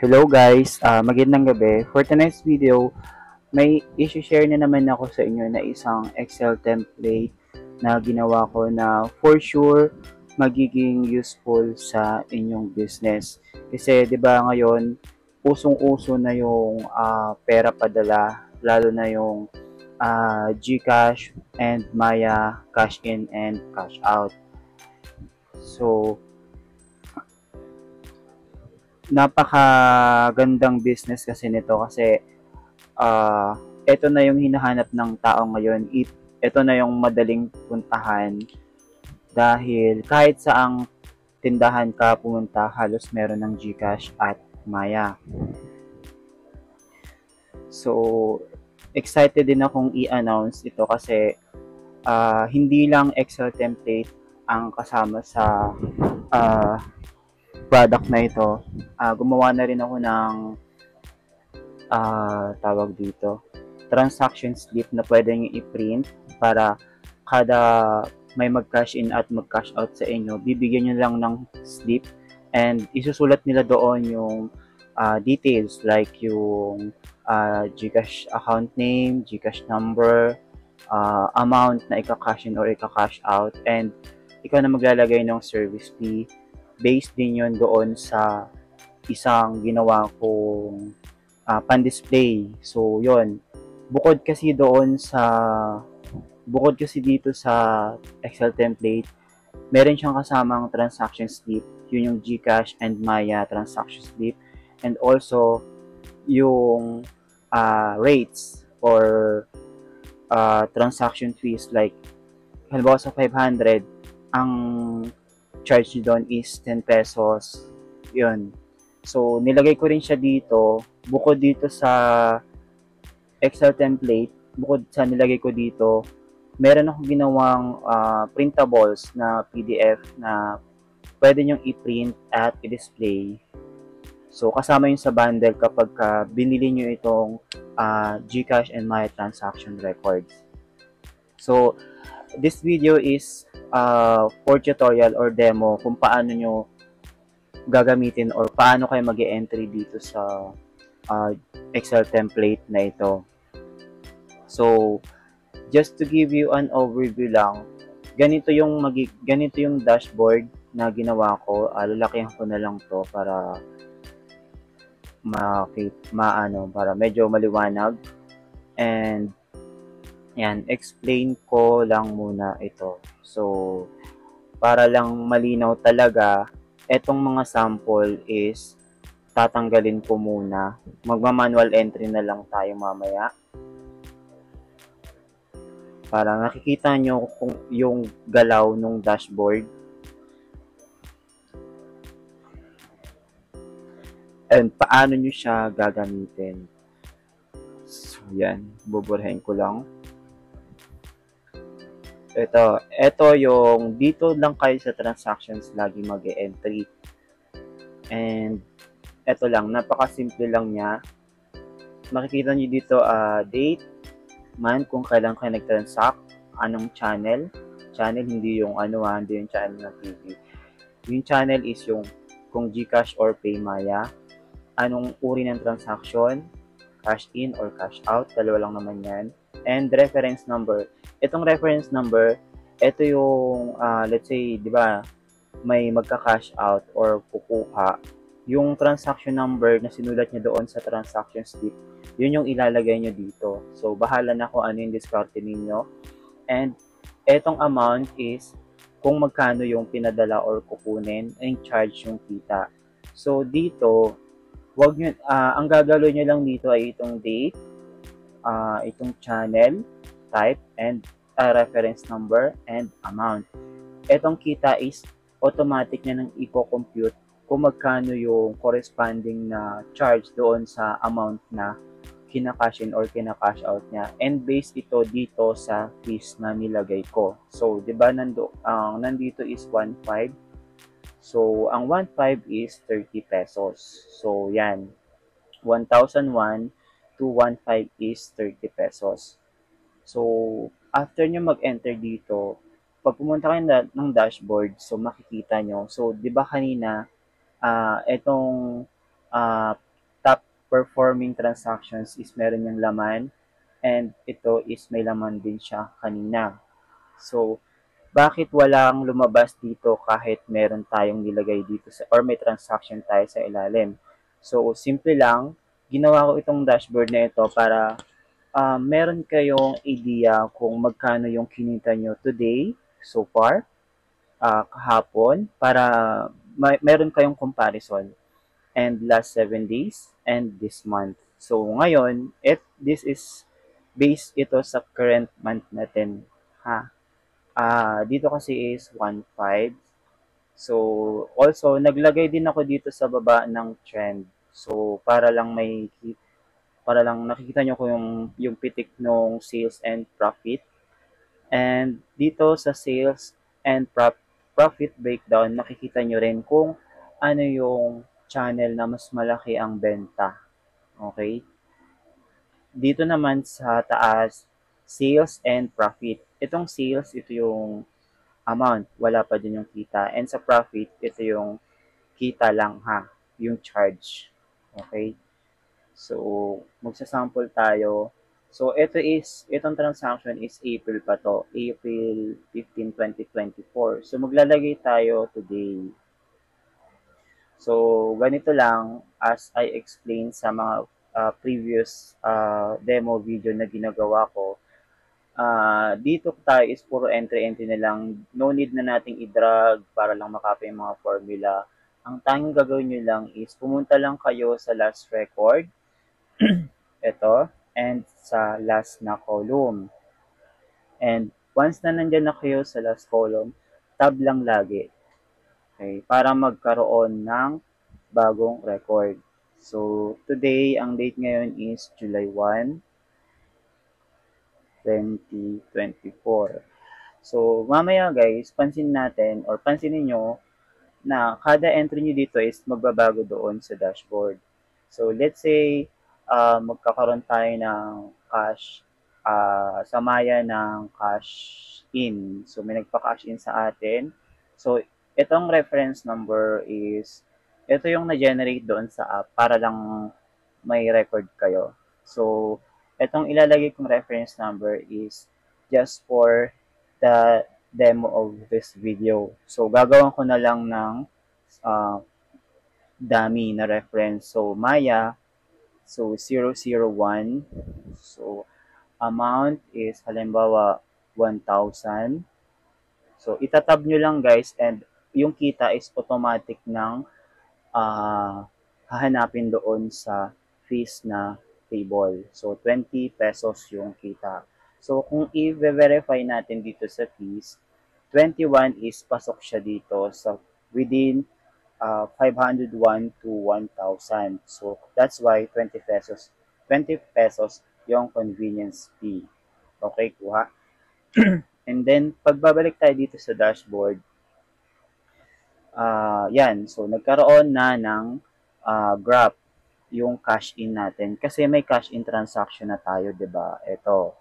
Hello guys, magandang gabi. For tonight's video, may issue-share na naman ako sa inyo na isang Excel template na ginawa ko na for sure magiging useful sa inyong business. Kasi 'di ba ngayon, usong-uso na yung pera padala, lalo na yung GCash and Maya cash in and cash out. So, napakagandang business kasi nito kasi ito na yung hinahanap ng tao ngayon. Ito na yung madaling puntahan dahil kahit saang tindahan ka pumunta, halos meron ng GCash at Maya. So, excited din akong i-announce ito kasi hindi lang Excel template ang kasama sa uh, product na ito. Gumawa na rin ako ng tawag dito, transaction slip na pwedeng i-print para kada may mag-cash in at mag-cash out sa inyo, bibigyan nyo lang ng slip and isusulat nila doon yung details like yung GCash account name, GCash number, amount na ika-cash in or ika-cash out, and ikaw na maglalagay ng service fee. Based din yun doon sa isang ginawa kong pan-display. So, yon. Bukod kasi dito sa Excel template, meron siyang kasamang transaction slip. Yun yung GCash and Maya transaction slip. And also, yung rates or transaction fees, like halimbawa sa 500, ang charge nyo doon is 10 pesos. Yun. So, nilagay ko rin siya dito. Bukod dito sa Excel template, bukod sa nilagay ko dito, meron akong ginawang printables na PDF na pwede nyong i-print at i-display. So, kasama yun sa bundle kapag binili nyo itong GCash and My Transaction Records. So, this video is for tutorial or demo kung paano nyo gagamitin or paano kayo mag-e-entry dito sa Excel template na ito. So, just to give you an overview lang, ganito yung dashboard na ginawa ko. Lalakihan ko na lang to para para medyo maliwanag. And yan, explain ko lang muna ito. So, para lang malinaw talaga, etong mga sample is tatanggalin ko muna. Magma-manual entry na lang tayo mamaya. Para nakikita nyo kung yung galaw ng dashboard. And paano nyo siya gagamitin. So, yan. Buburahin ko lang. Ito yung dito lang kayo sa transactions lagi mag-e-entry. And ito lang, napaka-simple lang niya. Makikita nyo dito date, month, kung kailan kayo nag-transact, anong channel, hindi yung hindi yung channel ng TV. Yung channel is yung kung GCash or PayMaya, anong uri ng transaction, cash in or cash out, dalawa lang naman yan. And reference number. Itong reference number, ito yung let's say, di ba, may magka-cash out or kukuha, yung transaction number na sinulat niya doon sa transaction slip, yun yung ilalagay nyo dito. So, bahala na kung ano yung diskarte ninyo. And, etong amount is kung magkano yung pinadala or kukunin, and charge yung kita. So, dito, wag nyo, ang gagawin nyo lang dito ay itong date, itong channel, type, and reference number, and amount. Etong kita is automatic na nang i-compute kung magkano yung corresponding na charge doon sa amount na kina-cash in or kina-cash out niya, and based ito dito sa fees na nilagay ko. So, 'di ba nandito is 1.5. So, ang 1.5 is 30 pesos. So, yan. 1,001 to 1.5 is 30 pesos. So, after nyo mag-enter dito, pag pumunta kayo ng dashboard, so makikita nyo. So, 'di ba kanina itong performing transactions is meron yung laman, and ito is may laman din siya kanina. So, bakit walang lumabas dito kahit meron tayong nilagay dito sa, or may transaction tayo sa ilalim? So, simple lang, ginawa ko itong dashboard na ito para meron kayong idea kung magkano yung kinita nyo today, so far, kahapon, para meron kayong comparison, and last 7 days, and this month. So, ngayon, this is based ito sa current month natin, ha? Dito kasi is 1.5. So, also, naglagay din ako dito sa baba ng trend. So, para lang nakikita nyo ko yung pitik ng sales and profit. And dito sa sales and profit breakdown, makikita nyo rin kung ano yung channel na mas malaki ang benta. Okay? Dito naman sa taas, sales and profit. Itong sales, ito yung amount, wala pa din yung kita. And sa profit, ito yung kita lang ha, yung charge. Okay? So, magsasample tayo. So, itong transaction is April pa to. April 15, 2024. So, maglalagay tayo today. So, ganito lang as I explained sa mga previous demo video na ginagawa ko. Dito tayo is puro entry na lang. No need na nating i-drag para lang makapa yung mga formula. Ang tanging gagawin nyo lang is pumunta lang kayo sa last record. Ito. And sa last na column. And once na nandyan na kayo sa last column, tab lang lagi. Okay? Para magkaroon ng bagong record. So, today, ang date ngayon is July 1, 2024. So, mamaya guys, pansinin nyo na kada entry nyo dito is magbabago doon sa dashboard. So, let's say, magkakaroon tayo ng cash, sa Maya ng cash in. So, may nagpa-cash in sa atin. So, itong reference number is, ito yung na-generate doon sa app para lang may record kayo. So, itong ilalagay kong reference number is just for the demo of this video. So, gagawin ko na lang ng dummy na reference. So, Maya, so 001. So, amount is halimbawa 1,000. So, itatab nyo lang guys, and yung kita is automatic ng hahanapin doon sa fees na table. So, 20 pesos yung kita. So, kung i-verify natin dito sa fees, 21 is pasok siya dito sa within 501 to 1,000. So, that's why 20 pesos. 20 pesos yung convenience fee. Okay, kuha. And then, pagbabalik tayo dito sa dashboard, yan. So, nagkaroon na ng graph yung cash in natin. Kasi may cash in transaction na tayo, 'di ba? Ito.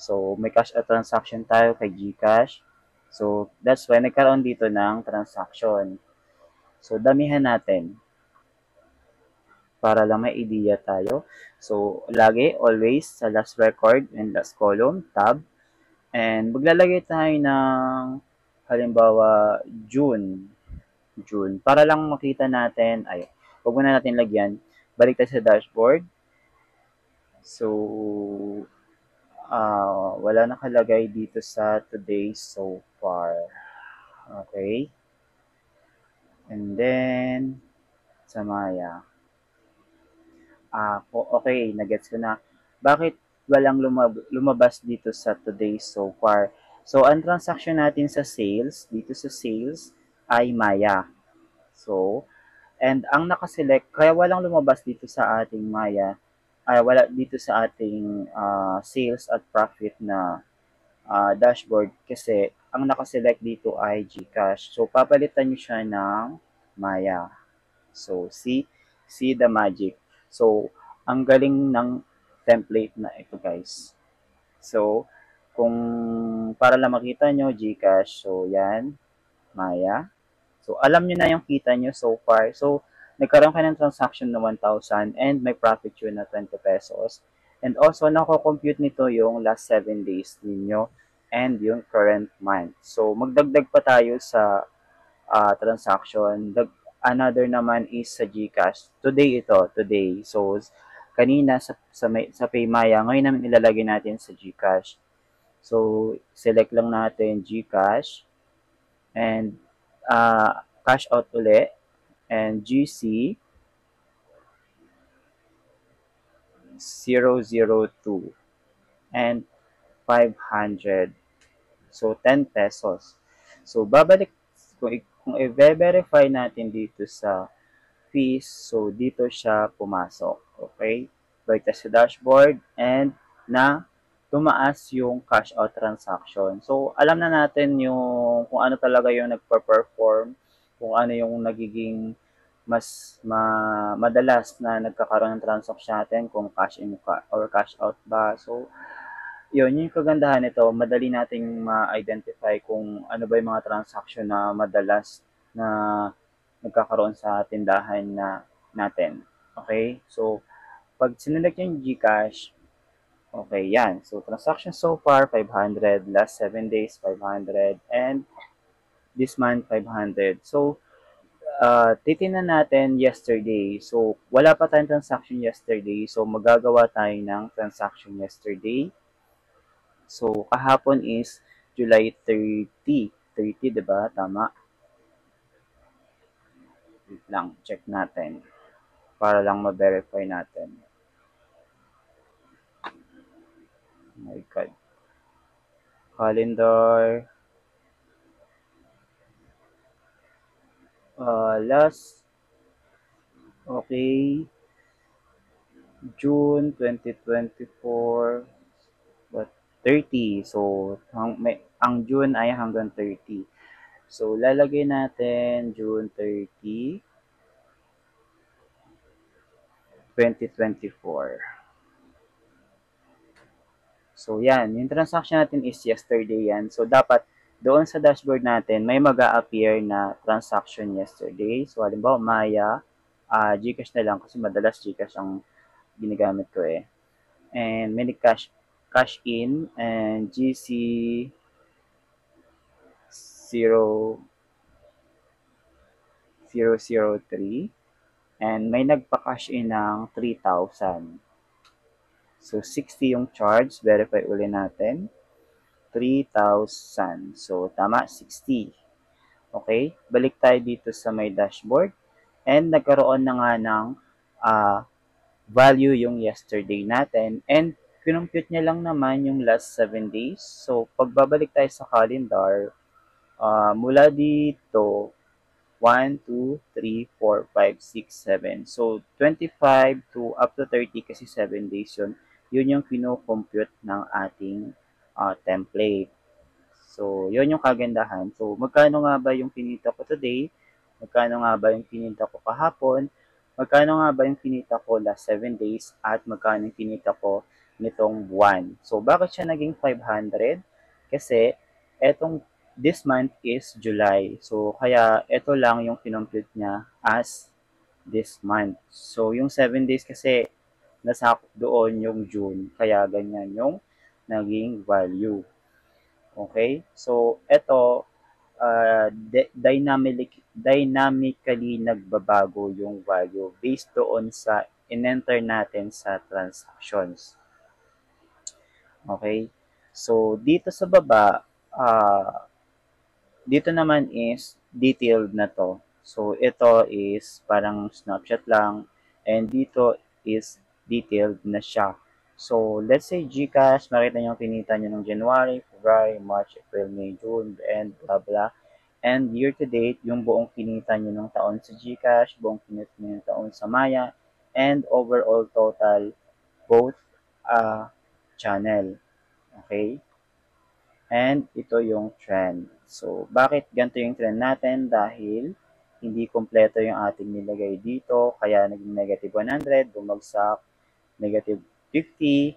So, may cash in transaction tayo kay GCash. So, that's why nagkaroon dito ng transaction. So, damihan natin para lang may idea tayo. So, lagi, always, sa last record and last column, tab. And maglalagay tayo ng halimbawa, June. Para lang makita natin, huwag muna natin lagyan. Balik tayo sa dashboard. So, wala nakalagay dito sa today so far. Okay. And then, sa Maya. Okay, nagets ko na. Bakit walang lumabas dito sa today so far? So, ang transaction natin sa sales, dito sa sales, ay Maya. So, and ang nakaselect, kaya walang lumabas dito sa ating Maya, wala dito sa ating sales at profit na dashboard kasi ang nakaselect dito ay GCash. So, papalitan nyo siya ng Maya. So, see the magic. So, ang galing ng template na ito guys. So, kung para lang makita nyo, GCash. So, yan, Maya. So, alam nyo na yung kita nyo so far. So, nagkaroon ka ng transaction na 1,000 and may profit yun na 20 pesos. And also, nako-compute nito yung last 7 days ninyo and yung current month. So, magdagdag pa tayo sa transaction. Another naman is sa GCash. Today ito, today. So, kanina sa Paymaya, ngayon namin ilalagay natin sa GCash. So, select lang natin GCash and cash out uli and GC 002 and 500. So, 10 pesos. So, kung i-verify natin dito sa fees, so dito siya pumasok. Okay? Balik tayo sa dashboard and na tumaas yung cash out transaction. So, alam na natin yung kung ano talaga yung nagpa-perform, kung ano yung nagiging madalas na nagkakaroon ng transaction natin, kung cash in or cash out ba. So, yun yung kagandahan nito, madali nating ma-identify kung ano ba yung mga transaction na madalas na nagkakaroon sa tindahan natin. Okay? So, pag sinelect yung GCash, okay, yan. So, transaction so far, 500. Last 7 days, 500. And this month, 500. So, titingnan natin yesterday. So, wala pa tayong transaction yesterday. So, magagawa tayo ng transaction yesterday. So, kahapon is July 30. 30, diba? Tama. Wait lang, check natin. Para lang ma-verify natin. Oh my God. Calendar. Last, okay, June 2024, but 30. So, ang June ay hanggang 30. So, lalagay natin June 30, 2024. So, yan. Yung transaction natin is yesterday yan. So, dapat doon sa dashboard natin, may mag-a-appear na transaction yesterday. So, halimbawa, Maya, Gcash na lang kasi madalas Gcash ang ginagamit ko eh. And may cash in and GC 003 and may nagpa-cash in ng 3,000. So, 60 yung charge. Verify uli natin. 3,000. So, tama, 60. Okay? Balik tayo dito sa may dashboard. And nagkaroon na nga ng value yung yesterday natin. And kinumpute niya lang naman yung last 7 days. So, pagbabalik tayo sa calendar, mula dito, 1, 2, 3, 4, 5, 6, 7. So, 25 to up to 30 kasi 7 days yun. Yun yung kino-compute ng ating template. So, yun yung kagandahan. So, magkano nga ba yung kinita ko today? Magkano nga ba yung kinita ko kahapon? Magkano nga ba yung kinita ko last 7 days? At magkano yung kinita ko nitong buwan? So, bakit siya naging 500? Kasi, this month is July. So, kaya ito lang yung kinompute niya as this month. So, yung 7 days kasi nasakop doon yung June. Kaya ganyan yung naging value. Okay? So, ito, dynamically nagbabago yung value based doon sa in-enter natin sa transactions. Okay? So, dito sa baba, dito naman is detailed na to. So, ito is parang snapshot lang and dito is detailed na siya. So, let's say GCash, makita nyo kinita nyo ng January, February, March, April, May, June, and blah blah. And year to date, yung buong kinita nyo ng taon sa GCash, buong kinita nyo ng taon sa Maya, and overall total both channel. Okay? And ito yung trend. So, bakit ganito yung trend natin? Dahil hindi kompleto yung ating nilagay dito, kaya naging negative 100, bumagsak, negative 50,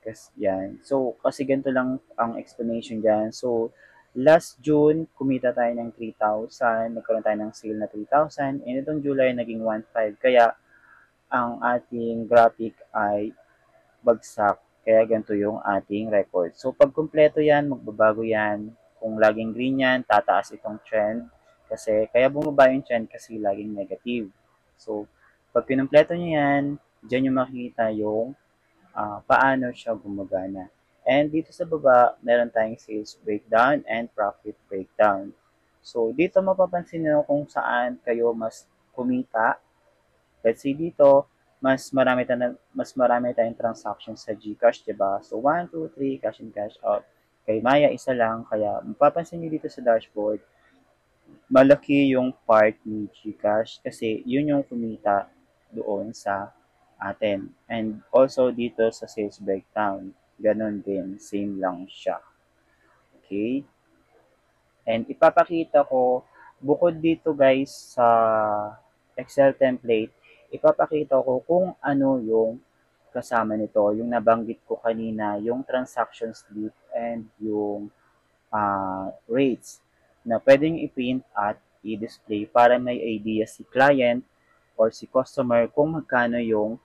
kasi yan. So, kasi ganito lang ang explanation dyan. So, Last June, kumita tayo ng 3,000, nagkaroon tayo ng sale na 3,000, and itong July naging 1,500. Kaya ang ating graphic ay bagsak. Kaya ganito yung ating record. So pag kumpleto yan, magbabago yan. Kung laging green yan, tataas itong trend. Kasi kaya bumaba yung trend kasi laging negative. So pag kinumpleto nyo yan, dyan yung makikita yung paano siya gumagana. And dito sa baba, meron tayong sales breakdown and profit breakdown. So dito mapapansin nyo kung saan kayo mas kumita. Let's say dito, mas marami tayong transactions sa GCash, 'di ba? So 1, 2, 3, cash in cash out. Kay Maya isa lang, kaya mapapansin niyo dito sa dashboard, malaki yung part ni GCash kasi yun yung kumita doon sa atin. And also dito sa sales breakdown, ganun din, same lang siya. Okay? And ipapakita ko, bukod dito guys sa Excel template, ipapakita ko kung ano yung kasama nito. Yung nabanggit ko kanina, yung transaction slip and yung rates na pwedeng i-print at i-display para may idea si client or si customer kung magkano yung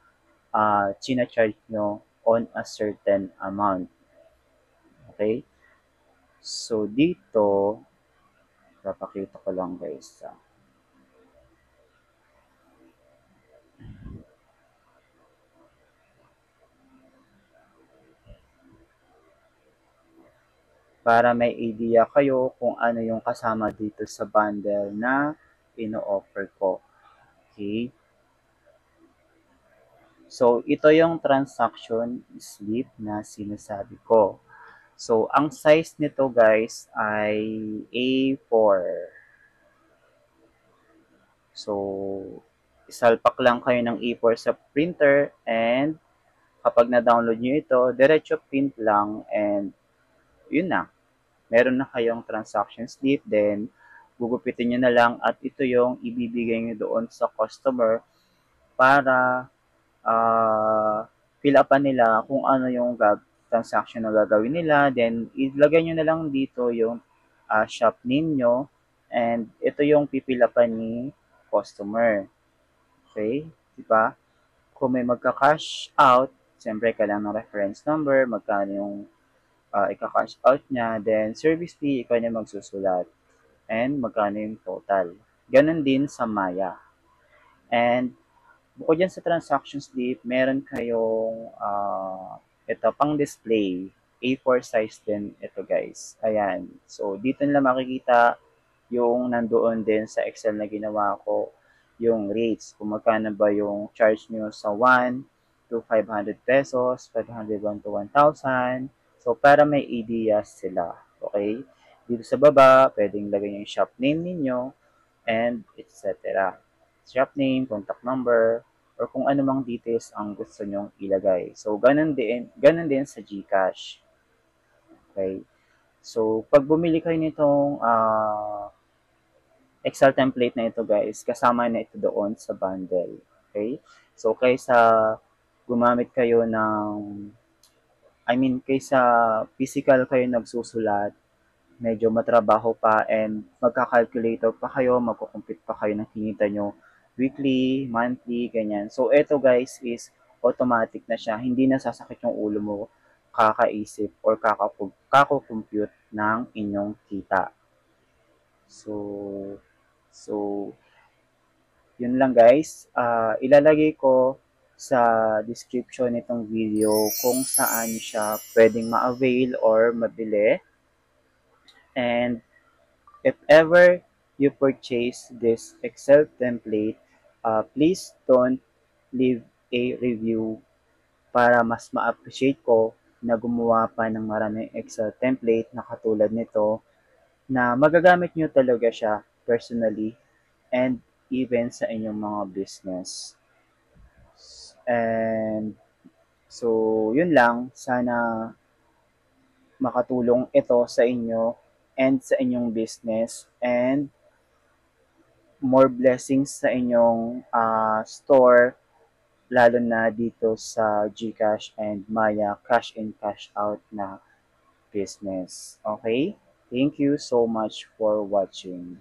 china-charge nyo on a certain amount. Okay? So, dito, papakita ko lang guys. Para may idea kayo kung ano yung kasama dito sa bundle na ino-offer ko. Okay? So, ito yung transaction slip na sinasabi ko. So, ang size nito guys ay A4. So, isalpak lang kayo ng A4 sa printer and kapag na-download nyo ito, diretso print lang and yun na. Meron na kayong transaction slip, then gugupitin nyo na lang at ito yung ibibigay nyo doon sa customer para fill upan nila kung ano yung transaction na gagawin nila. Then, ilagay nyo na lang dito yung shop name nyo and ito yung pipilapan ni customer. Okay? Diba? Kung may magka-cash out, siyempre kailangan ng reference number, magkano yung ika-cash out niya, then service fee, ikaw niya magsusulat, and magkano yung total. Ganon din sa Maya. And bukod yan sa transaction slip, meron kayong ito pang display. A4 size din ito guys. Ayan. So, dito nila makikita yung nandoon din sa Excel na ginawa ko, yung rates. Kung magkano ba yung charge nyo sa 1 to 500 pesos, 501 to 1,000. So, para may idea sila. Okay? Dito sa baba, pwedeng lagay yung shop name ninyo and etc. Shop name, contact number, or kung ano mang details ang gusto nyong ilagay. So, ganun din sa GCash. Okay? So, pag bumili kayo nitong Excel template na ito guys, kasama na ito doon sa bundle. Okay? So, kaysa gumamit kayo kaysa physical kayo nagsusulat, medyo matrabaho pa and magka-calculator pa kayo, magkukumpit pa kayo ng kinita nyo weekly, monthly, ganyan. So, ito guys is automatic na siya. Hindi na sasakit yung ulo mo kakaisip or kako-compute ng inyong kita. So, yun lang guys. Ilalagay ko sa description nitong video kung saan siya pwedeng ma-avail or mabili. And if ever you purchase this Excel template, please don't leave a review para mas ma-appreciate ko na gumawa pa ng maraming Excel template na katulad nito na magagamit nyo talaga siya personally and even sa inyong mga business. And so, yun lang. Sana makatulong ito sa inyo and sa inyong business and more blessings sa inyong store lalo na dito sa GCash and Maya cash in cash out na business. Okay? Thank you so much for watching.